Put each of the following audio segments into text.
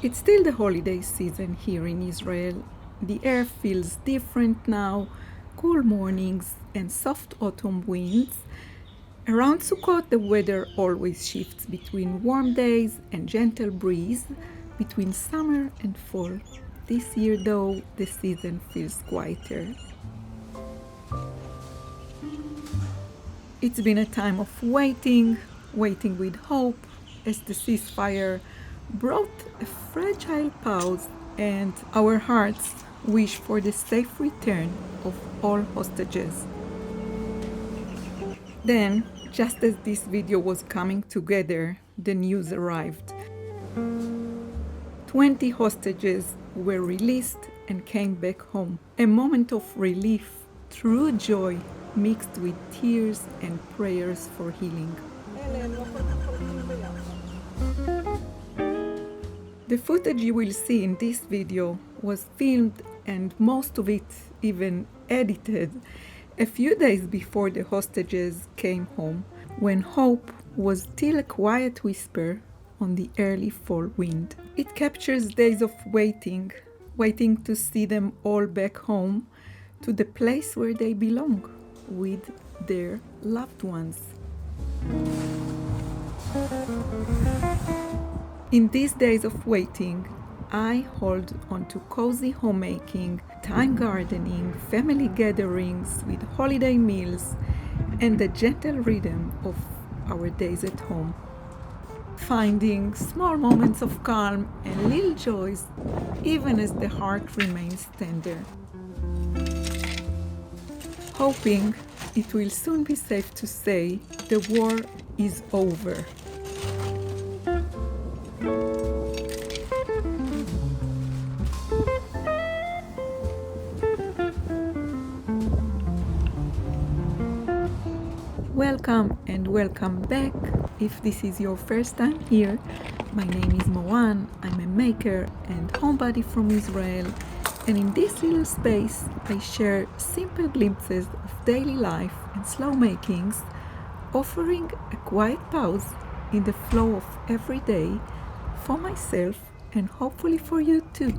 It's still the holiday season here in Israel. The air feels different now, cool mornings and soft autumn winds. Around Sukkot, the weather always shifts between warm days and gentle breeze, between summer and fall. This year, though, the season feels quieter. It's been a time of waiting with hope, as the ceasefire brought a fragile pause and our hearts wish for the safe return of all hostages. Then, just as this video was coming together, the news arrived. 20 hostages were released and came back home. A moment of relief, true joy, mixed with tears and prayers for healing. The footage you will see in this video was filmed and most of it even edited a few days before the hostages came home, when hope was still a quiet whisper on the early fall wind. It captures days of waiting to see them all back home, to the place where they belong, with their loved ones. In these days of waiting, I hold on to cozy homemaking, time gardening, family gatherings with holiday meals, and the gentle rhythm of our days at home. Finding small moments of calm and little joys, even as the heart remains tender. Hoping it will soon be safe to say the war is over. Welcome and welcome back. If this is your first time here, my name is Moran. I'm a maker and homebody from Israel, and in this little space I share simple glimpses of daily life and slow makings, offering a quiet pause in the flow of every day for myself and hopefully for you too.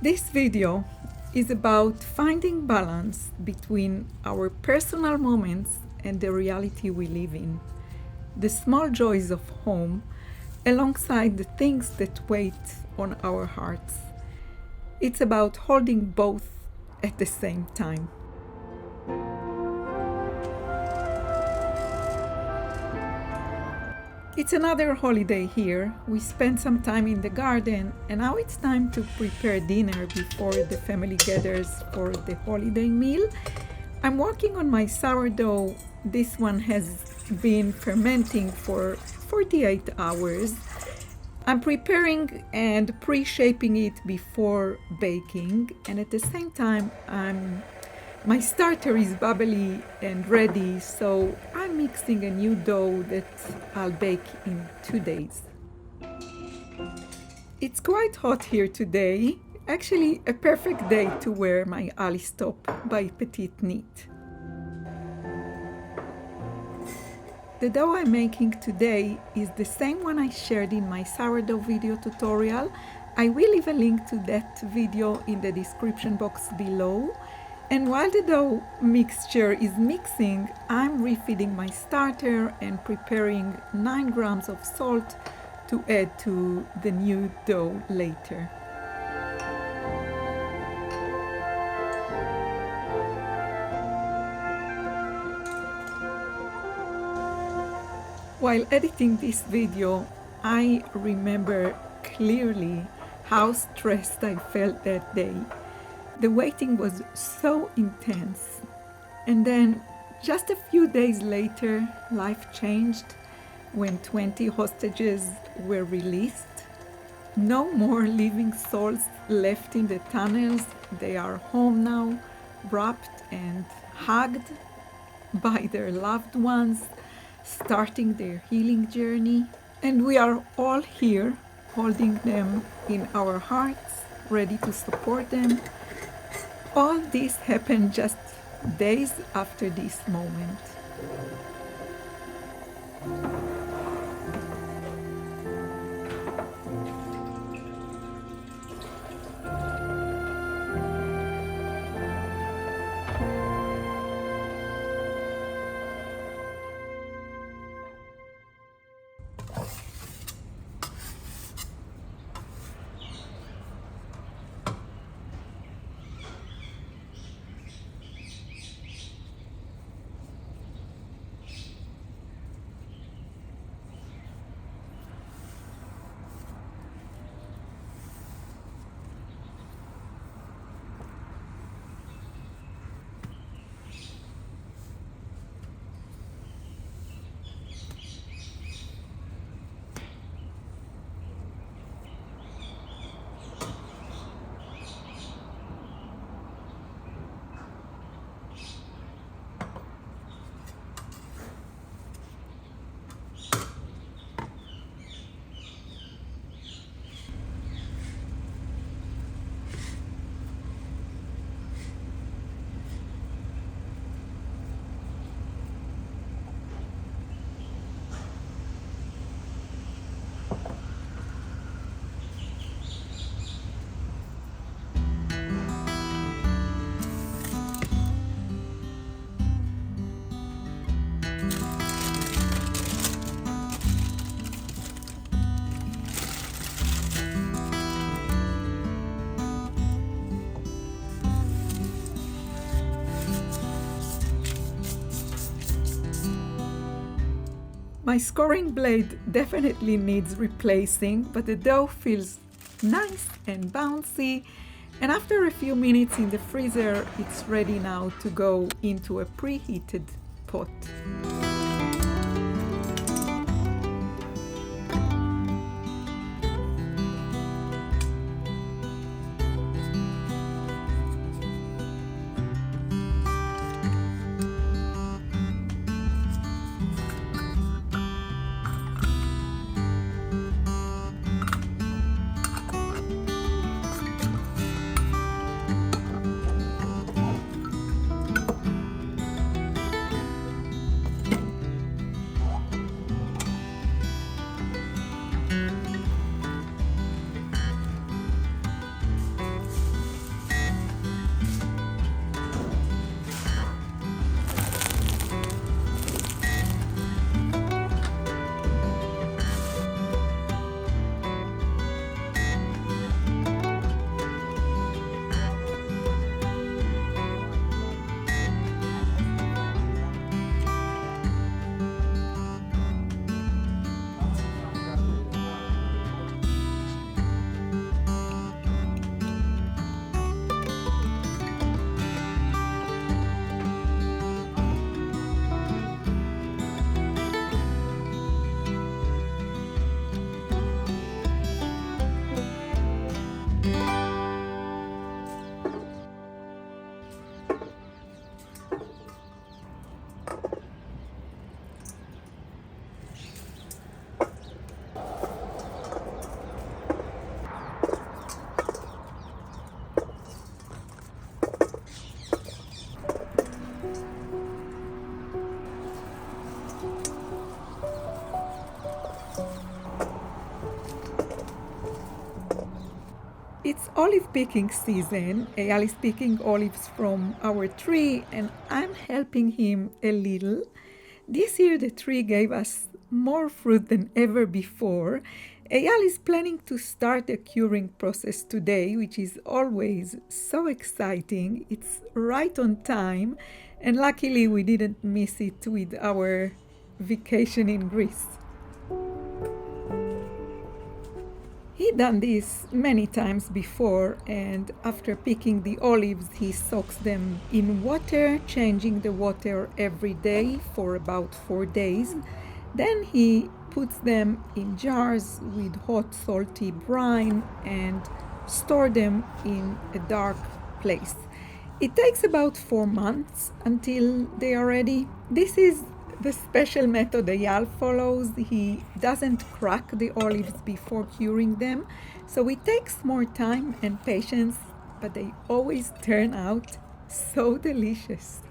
This video is about finding balance between our personal moments and the reality we live in, the small joys of home alongside the things that wait on our hearts. It's about holding both at the same time. It's another holiday here. We spent some time in the garden, and now it's time to prepare dinner before the family gathers for the holiday meal. I'm working on my sourdough. This one has been fermenting for 48 hours. I'm preparing and pre-shaping it before baking, and at the same time my starter is bubbly and ready, so I'm mixing a new dough that I'll bake in 2 days. It's quite hot here today, actually a perfect day to wear my Alice top by Petite Knit. The dough I'm making today is the same one I shared in my sourdough video tutorial. I will leave a link to that video in the description box below. And while the dough mixture is mixing, I'm refeeding my starter and preparing 9 grams of salt to add to the new dough later. While editing this video, I remember clearly how stressed I felt that day. The waiting was so intense. And then just a few days later, life changed when 20 hostages were released. No more living souls left in the tunnels. They are home now, wrapped and hugged by their loved ones, starting their healing journey. And we are all here, holding them in our hearts, ready to support them. All this happened just days after this moment. My scoring blade definitely needs replacing, but the dough feels nice and bouncy. And after a few minutes in the freezer, it's ready now to go into a preheated pot. It's olive picking season. Eyal is picking olives from our tree and I'm helping him a little. This year the tree gave us more fruit than ever before. Eyal is planning to start the curing process today, which is always so exciting. It's right on time, and luckily we didn't miss it with our vacation in Greece. He done this many times before, and after picking the olives, he soaks them in water, changing the water every day for about 4 days. Then he puts them in jars with hot salty brine and store them in a dark place. It takes about 4 months until they are ready. This is the special method Eyal follows. He doesn't crack the olives before curing them, so it takes more time and patience, but they always turn out so delicious.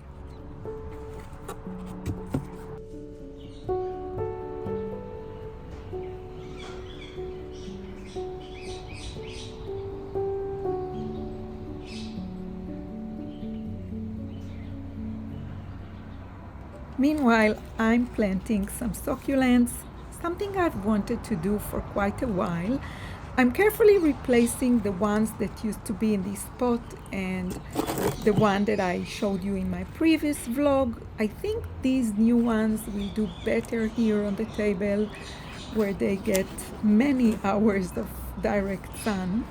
Meanwhile, I'm planting some succulents, something I've wanted to do for quite a while. I'm carefully replacing the ones that used to be in this pot and the one that I showed you in my previous vlog. I think these new ones will do better here on the table where they get many hours of direct sun.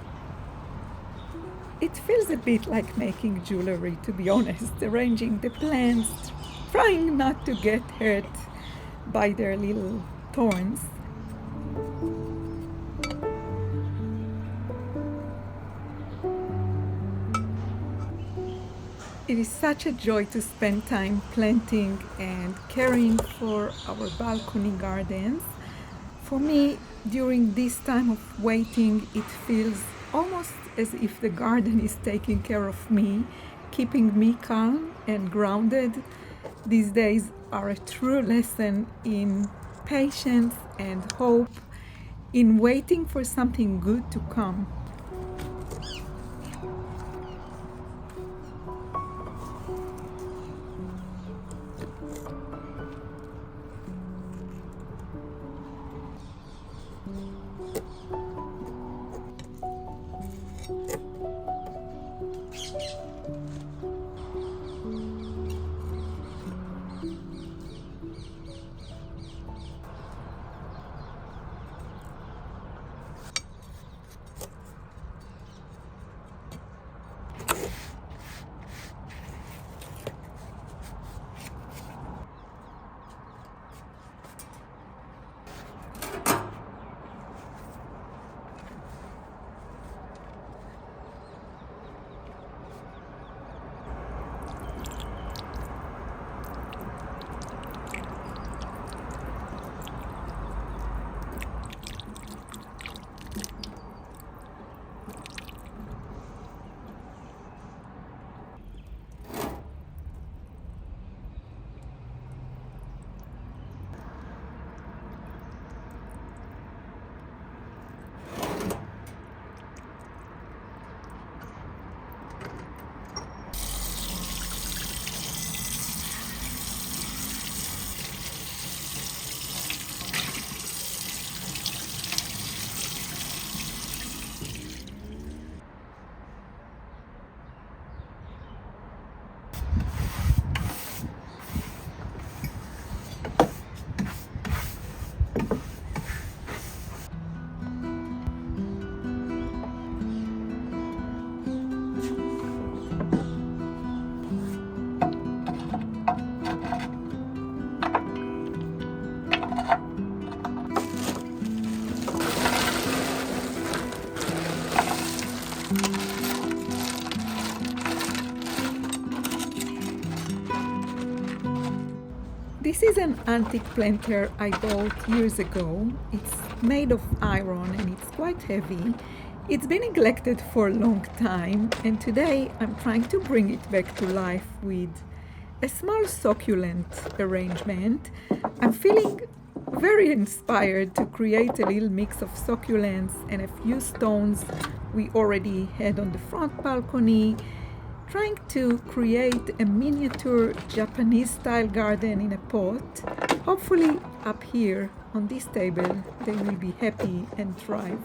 It feels a bit like making jewelry, to be honest, arranging the plants, trying not to get hurt by their little thorns. It is such a joy to spend time planting and caring for our balcony gardens. For me, during this time of waiting, it feels almost as if the garden is taking care of me, keeping me calm and grounded. These days are a true lesson in patience and hope, in waiting for something good to come. This is an antique planter I bought years ago. It's made of iron and it's quite heavy. It's been neglected for a long time, and today I'm trying to bring it back to life with a small succulent arrangement. I'm feeling very inspired to create a little mix of succulents and a few stones we already had on the front balcony, trying to create a miniature Japanese-style garden in a pot. Hopefully up here on this table they will be happy and thrive.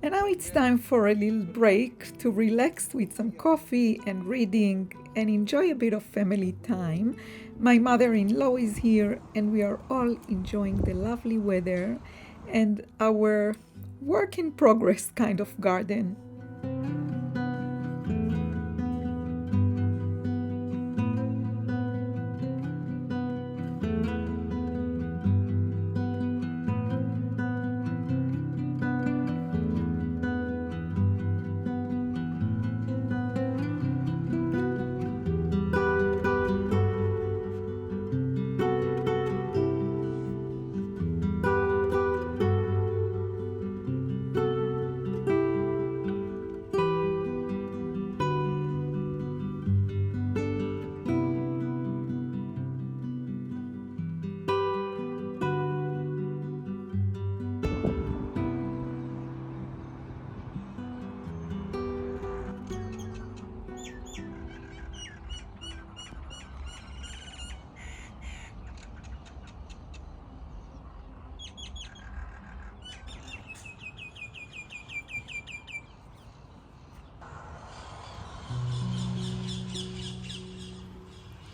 And now it's time for a little break to relax with some coffee and reading and enjoy a bit of family time. My mother-in-law is here and we are all enjoying the lovely weather and our work in progress kind of garden.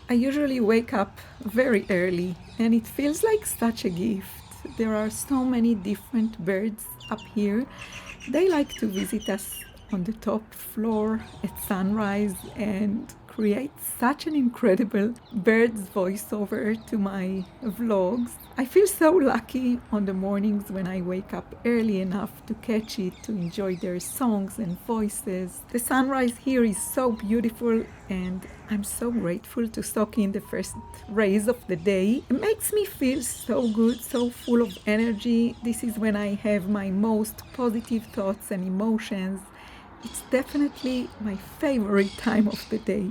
I usually wake up very early and it feels like such a gift. There are so many different birds up here. They like to visit us on the top floor at sunrise and create such an incredible bird's voiceover to my vlogs. I feel so lucky on the mornings when I wake up early enough to catch it, to enjoy their songs and voices. The sunrise here is so beautiful and I'm so grateful to soak in the first rays of the day. It makes me feel so good, so full of energy. This is when I have my most positive thoughts and emotions. It's definitely my favorite time of the day.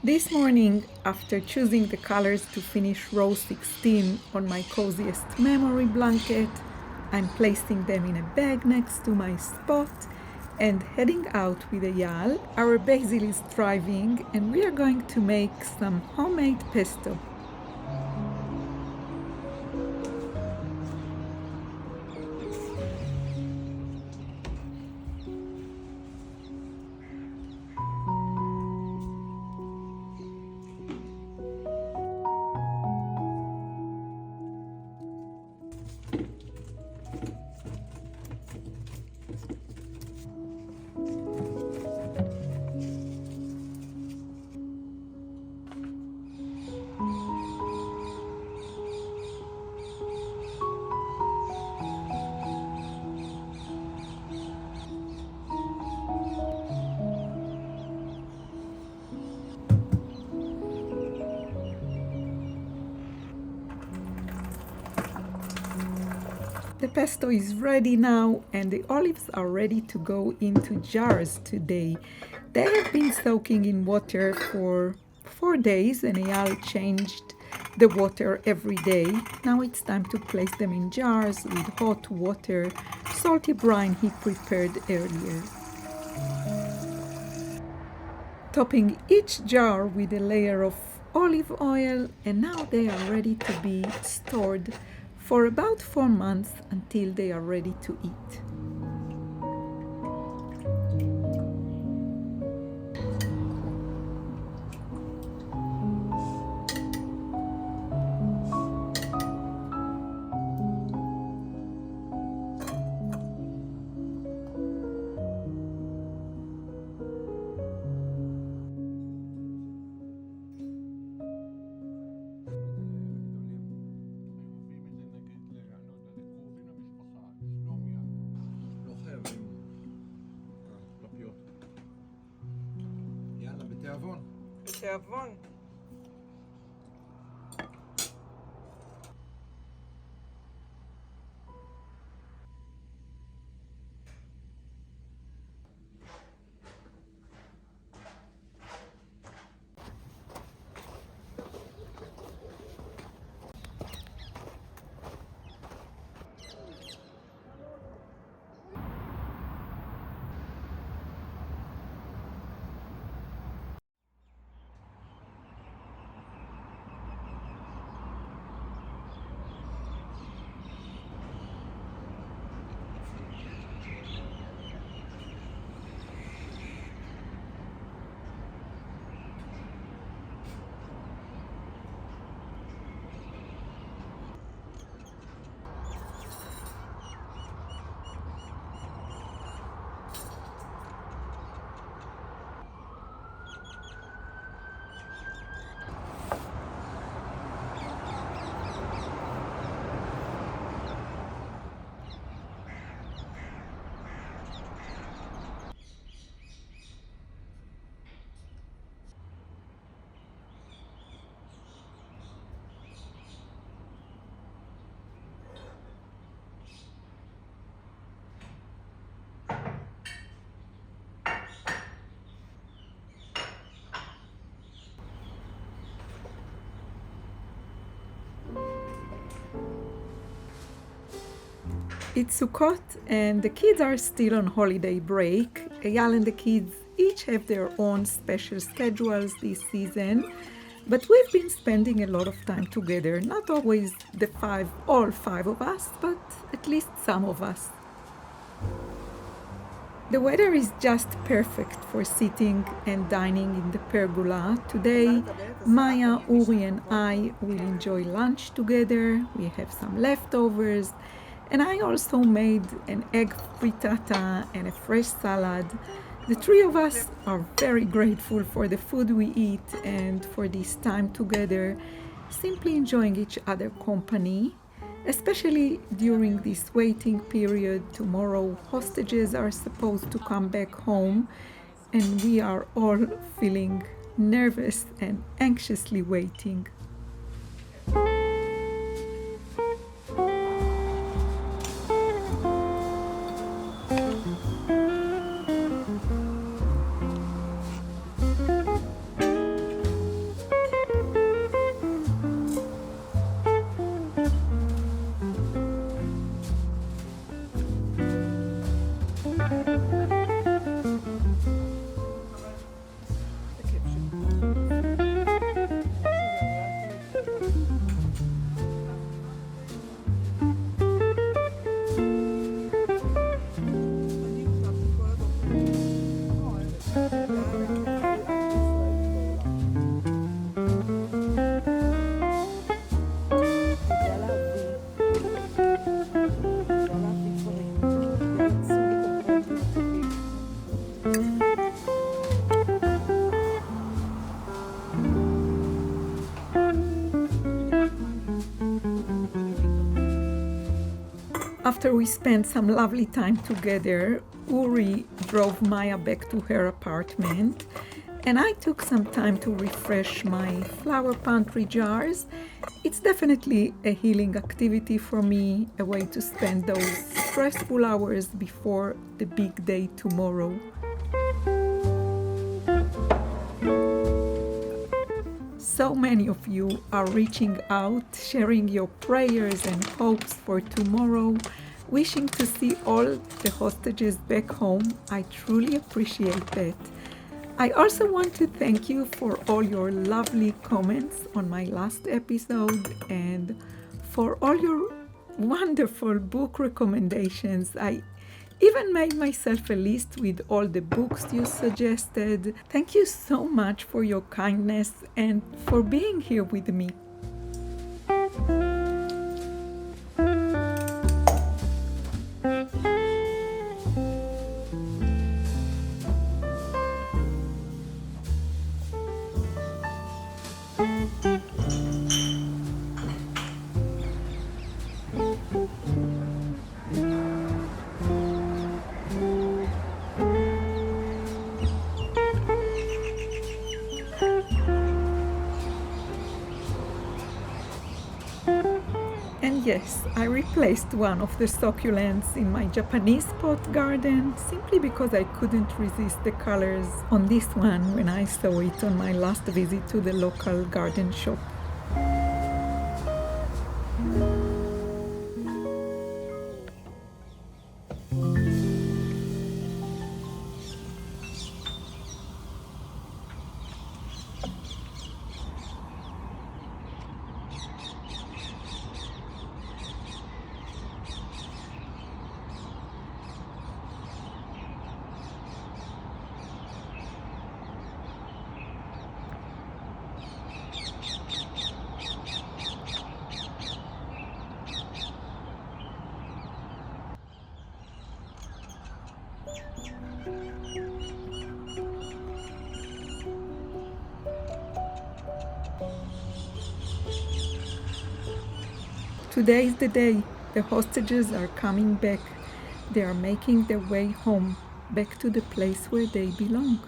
This morning, after choosing the colors to finish row 16 on my coziest memory blanket, I'm placing them in a bag next to my spot and heading out with Eyal. Our basil is thriving and we are going to make some homemade pesto. The pesto is ready now and the olives are ready to go into jars today. They have been soaking in water for 4 days and Eyal changed the water every day. Now it's time to place them in jars with hot water, salty brine he prepared earlier. topping each jar with a layer of olive oil, and now they are ready to be stored for about 4 months until they are ready to eat. בתיאבון. It's Sukkot and the kids are still on holiday break. Eyal and the kids each have their own special schedules this season, but we've been spending a lot of time together, not always all five of us, but at least some of us. The weather is just perfect for sitting and dining in the pergola. Today, Maya, Uri and I will enjoy lunch together. We have some leftovers. And I also made an egg frittata and a fresh salad. The three of us are very grateful for the food we eat and for this time together, simply enjoying each other's company, especially during this waiting period. Tomorrow, hostages are supposed to come back home, and we are all feeling nervous and anxiously waiting. After we spent some lovely time together, Uri drove Maya back to her apartment, and I took some time to refresh my flower pantry jars. It's definitely a healing activity for me, a way to spend those stressful hours before the big day tomorrow. So many of you are reaching out, sharing your prayers and hopes for tomorrow, wishing to see all the hostages back home. I truly appreciate that. I also want to thank you for all your lovely comments on my last episode and for all your wonderful book recommendations. I even made myself a list with all the books you suggested. Thank you so much for your kindness and for being here with me. And yes, I replaced one of the succulents in my Japanese pot garden simply because I couldn't resist the colors on this one when I saw it on my last visit to the local garden shop. Today is the day. The hostages are coming back. They are making their way home, back to the place where they belong.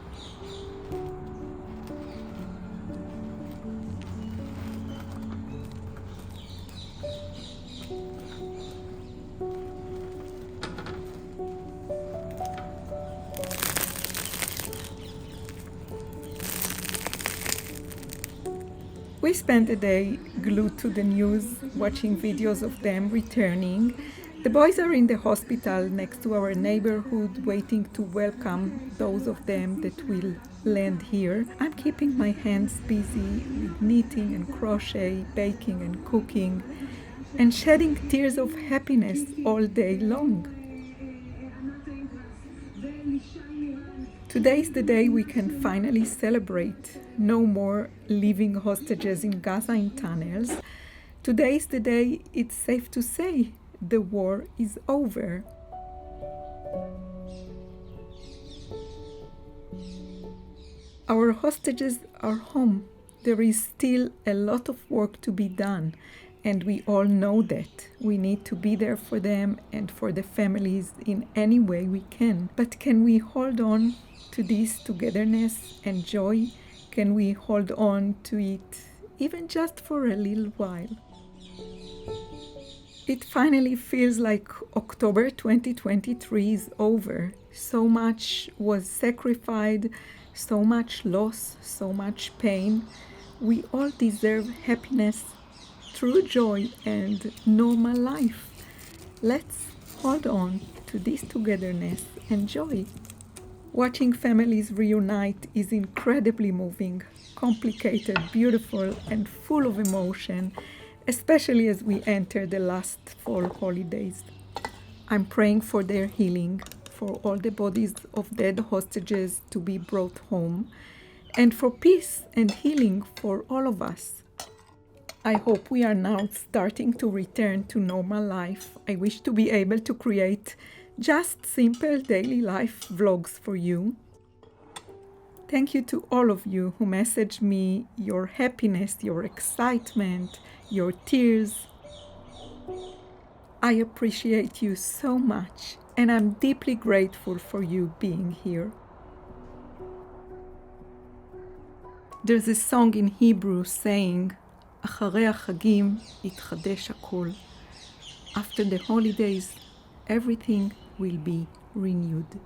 We spent the day glued to the news, watching videos of them returning. The boys are in the hospital next to our neighborhood, waiting to welcome those of them that will land here. I'm keeping my hands busy with knitting and crochet, baking and cooking, and shedding tears of happiness all day long. Today is the day we can finally celebrate. No more living hostages in Gaza in tunnels. Today is the day it's safe to say the war is over. Our hostages are home. There is still a lot of work to be done, and we all know that. We need to be there for them and for the families in any way we can. But can we hold on to this togetherness and joy? Can we hold on to it even just for a little while? It finally feels like October 2023 is over. So much was sacrificed, so much loss, so much pain. We all deserve happiness, true joy, and normal life. Let's hold on to this togetherness and joy. Watching families reunite is incredibly moving, complicated, beautiful, and full of emotion, especially as we enter the last fall holidays. I'm praying for their healing, for all the bodies of dead hostages to be brought home, and for peace and healing for all of us. I hope we are now starting to return to normal life. I wish to be able to create just simple daily life vlogs for you. Thank you to all of you who messaged me your happiness, your excitement, your tears. I appreciate you so much, and I'm deeply grateful for you being here. There's a song in Hebrew saying, אחרי החגים יתחדש הכל. After the holidays, everything will be renewed.